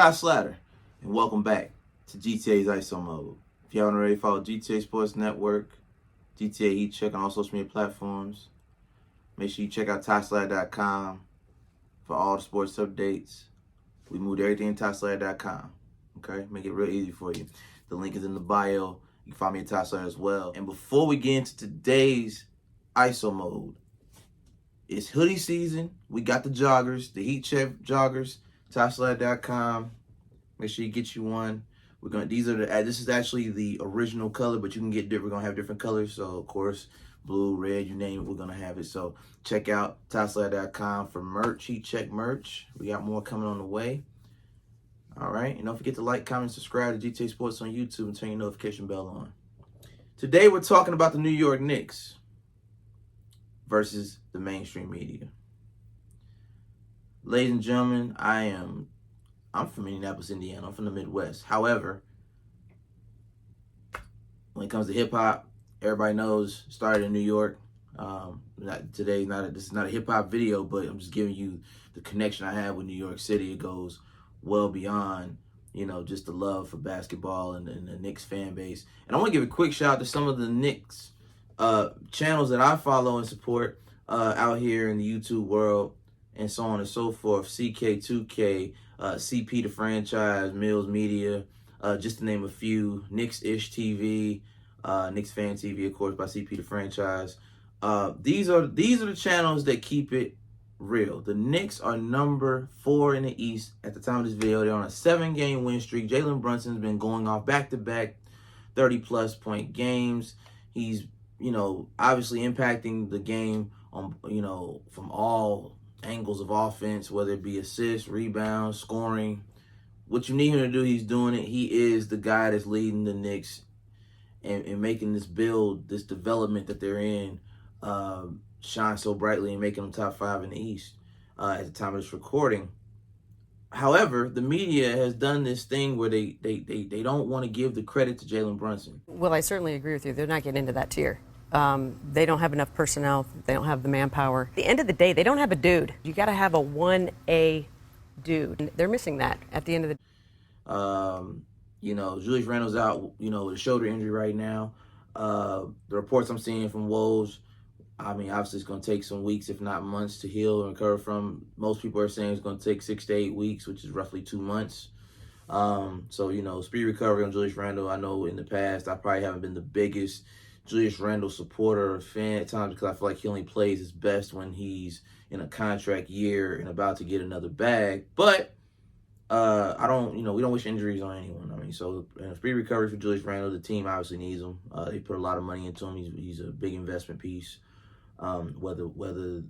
Ty Slatter, and welcome back to GTA's ISO Mode. If you haven't already followed GTA Sports Network, GTA Heat Check on all social media platforms, make sure you check out TySlatter.com for all the sports updates. We moved everything to TySlatter.com. Okay, make it real easy for you. The link is in the bio. You can find me at Ty Slatter as well. And before we get into today's ISO Mode, it's hoodie season. We got the joggers, the Heat Check joggers, TySlatter.com. Make sure you get you one. This is actually the original color, but you can get different. We're gonna have different colors. So of course, blue, red, you name it, we're gonna have it. So check out TySlatter.com for merch, Heat Check merch. We got more coming on the way. All right, and don't forget to like, comment, subscribe to GTA Sports on YouTube and turn your notification bell on. Today we're talking about the New York Knicks versus the mainstream media. Ladies and gentlemen, I'm from Indianapolis, Indiana. I'm from the Midwest. However, when it comes to hip hop, everybody knows started in New York. This is not a hip hop video, but I'm just giving you the connection I have with New York City. It goes well beyond, just the love for basketball and the Knicks fan base. And I want to give a quick shout out to some of the Knicks channels that I follow and support out here in the YouTube world, and so on and so forth. CK2K, CP the Franchise, Mills Media, just to name a few. Knicks-ish TV, Knicks Fan TV, of course, by CP the Franchise. These are the channels that keep it real. The Knicks are number 4 in the East at the time of this video. They're on a 7-game win streak. Jalen Brunson's been going off back-to-back 30-plus point games. He's, obviously impacting the game on, from all angles of offense, whether it be assists, rebounds, scoring. What you need him to do, he's doing it. He is the guy that's leading the Knicks and making this build, this development that they're in, shine so brightly and making them top 5 in the East at the time of this recording. However, the media has done this thing where they don't want to give the credit to Jalen Brunson. Well, I certainly agree with you. They're not getting into that tier. They don't have enough personnel. They don't have the manpower. At the end of the day, they don't have a dude. You got to have a 1A dude. And they're missing that at the end of the day. Julius Randle's out, with a shoulder injury right now. The reports I'm seeing from Woj, obviously it's going to take some weeks, if not months, to heal and recover from. Most people are saying it's going to take 6 to 8 weeks, which is roughly 2 months. Speedy recovery on Julius Randle. I know in the past I probably haven't been the biggest Julius Randle supporter or fan at times, because I feel like he only plays his best when he's in a contract year and about to get another bag. But we don't wish injuries on anyone. So speedy recovery for Julius Randle. The team obviously needs him. They put a lot of money into him. He's a big investment piece. Whether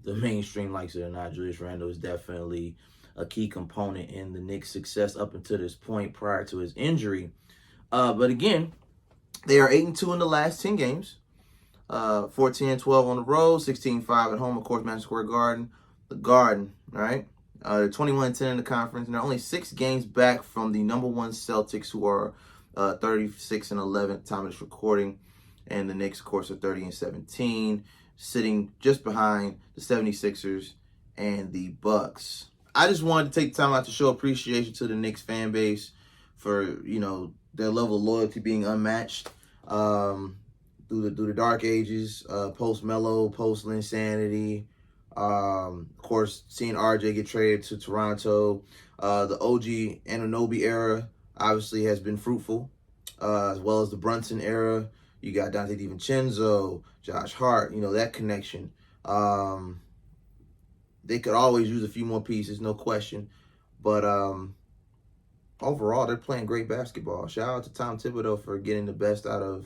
the mainstream likes it or not, Julius Randle is definitely a key component in the Knicks' success up until this point prior to his injury. But again, they are 8-2 in the last 10 games. 14-12 on the road, 16-5 at home, of course, Madison Square Garden. The Garden, right? They're 21-10 in the conference, and they're only 6 games back from the number 1 Celtics, who are 36-11 at the time of this recording. And the Knicks, of course, are 30-17, sitting just behind the 76ers and the Bucks. I just wanted to take time out to show appreciation to the Knicks fan base for, their level of loyalty being unmatched through the dark ages, post-Melo, post-Linsanity. Of course, seeing RJ get traded to Toronto. The OG Anunoby era obviously has been fruitful, as well as the Brunson era. You got Dante DiVincenzo, Josh Hart, that connection. They could always use a few more pieces, no question. But overall, they're playing great basketball. Shout out to Tom Thibodeau for getting the best out of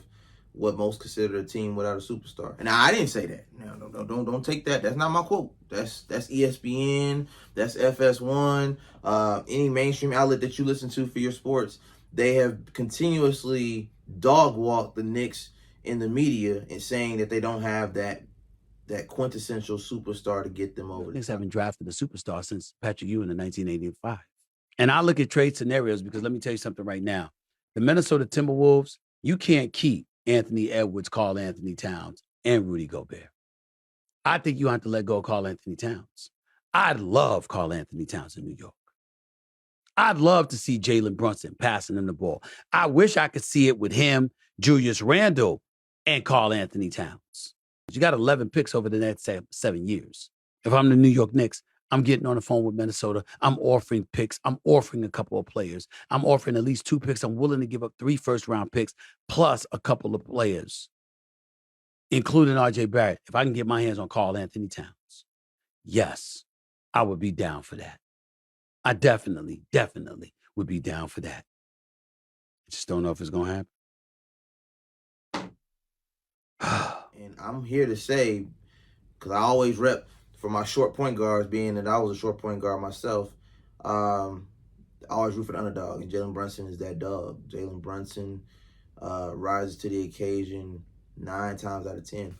what most consider a team without a superstar. And I didn't say that. No, don't take that. That's not my quote. That's ESPN. That's FS1. Any mainstream outlet that you listen to for your sports, they have continuously dog-walked the Knicks in the media and saying that they don't have that quintessential superstar to get them over. The Knicks haven't drafted a superstar since Patrick Ewing in 1985. And I look at trade scenarios because let me tell you something right now. The Minnesota Timberwolves, you can't keep Anthony Edwards, Karl Anthony Towns, and Rudy Gobert. I think you have to let go of Karl Anthony Towns. I love Karl Anthony Towns in New York. I'd love to see Jalen Brunson passing him the ball. I wish I could see it with him, Julius Randle, and Karl Anthony Towns. You got 11 picks over the next 7 years. If I'm the New York Knicks, I'm getting on the phone with Minnesota. I'm offering picks. I'm offering a couple of players. I'm offering at least 2 picks. I'm willing to give up 3 first-round picks plus a couple of players, including R.J. Barrett, if I can get my hands on Karl Anthony Towns. Yes, I would be down for that. I definitely would be down for that. I just don't know if it's going to happen. And I'm here to say, because I always rep for my short point guards, being that I was a short point guard myself, I always root for the underdog, and Jalen Brunson is that dog. Jalen Brunson rises to the occasion 9 times out of 10.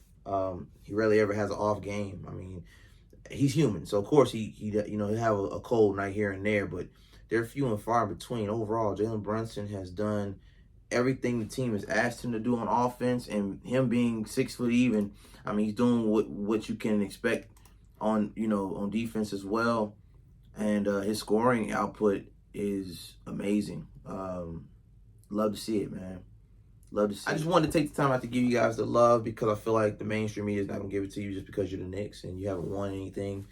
He rarely ever has an off game. I mean, he's human, so of course he'll have a cold night here and there, but they're few and far in between. Overall, Jalen Brunson has done everything the team has asked him to do on offense, and him being 6 foot even, I mean, he's doing what you can expect on on defense as well, and his scoring output is amazing. Love to see it, man. Love to see. I just wanted to take the time out to give you guys the love, because I feel like the mainstream media is not gonna give it to you just because you're the Knicks and you haven't won anything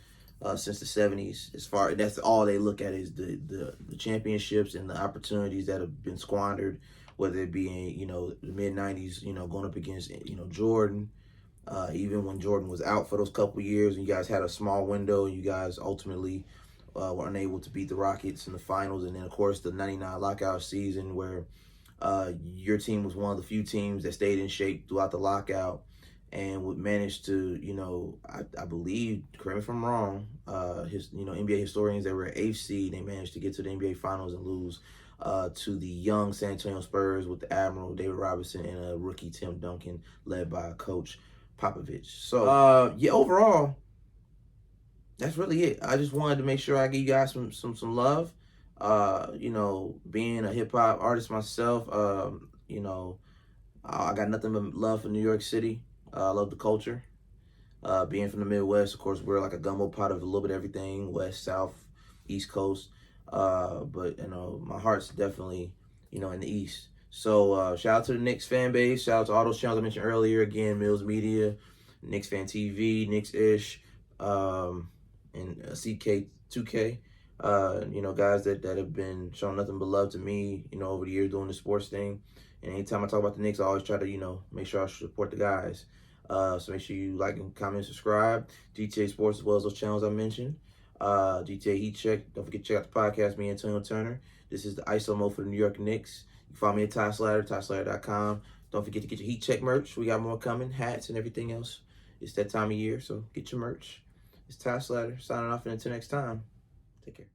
since the '70s. That's all they look at is the championships and the opportunities that have been squandered, whether it be in the mid '90s, going up against Jordan. Even when Jordan was out for those couple years, and you guys had a small window, you guys ultimately were unable to beat the Rockets in the finals, and then of course the '99 lockout season where your team was one of the few teams that stayed in shape throughout the lockout and would manage to, I believe, correct me if I'm wrong, NBA historians, they were at 8th seed. They managed to get to the NBA Finals and lose to the young San Antonio Spurs with the Admiral David Robinson and a rookie Tim Duncan led by Coach Popovich. So, yeah, overall, that's really it. I just wanted to make sure I give you guys some love. Being a hip hop artist myself, I got nothing but love for New York City. I love the culture. Being from the Midwest, of course, we're like a gumbo pot of a little bit of everything, West, South, East Coast. But my heart's definitely, in the East. So shout out to the Knicks fan base. Shout out to all those channels I mentioned earlier. Again, Mills Media, Knicks Fan TV, Knicks-ish, and CK2K. Guys that have been showing nothing but love to me, over the years doing the sports thing. And anytime I talk about the Knicks, I always try to, make sure I support the guys. So make sure you like and comment and subscribe. GTA Sports as well as those channels I mentioned. GTA Heat Check. Don't forget to check out the podcast, me and Antonio Turner. This is the ISO mode for the New York Knicks. You can follow me at Ty Slatter, TySlatter.com. Don't forget to get your Heat Check merch. We got more coming, hats and everything else. It's that time of year, so get your merch. It's Ty Slatter signing off, and until next time, take care.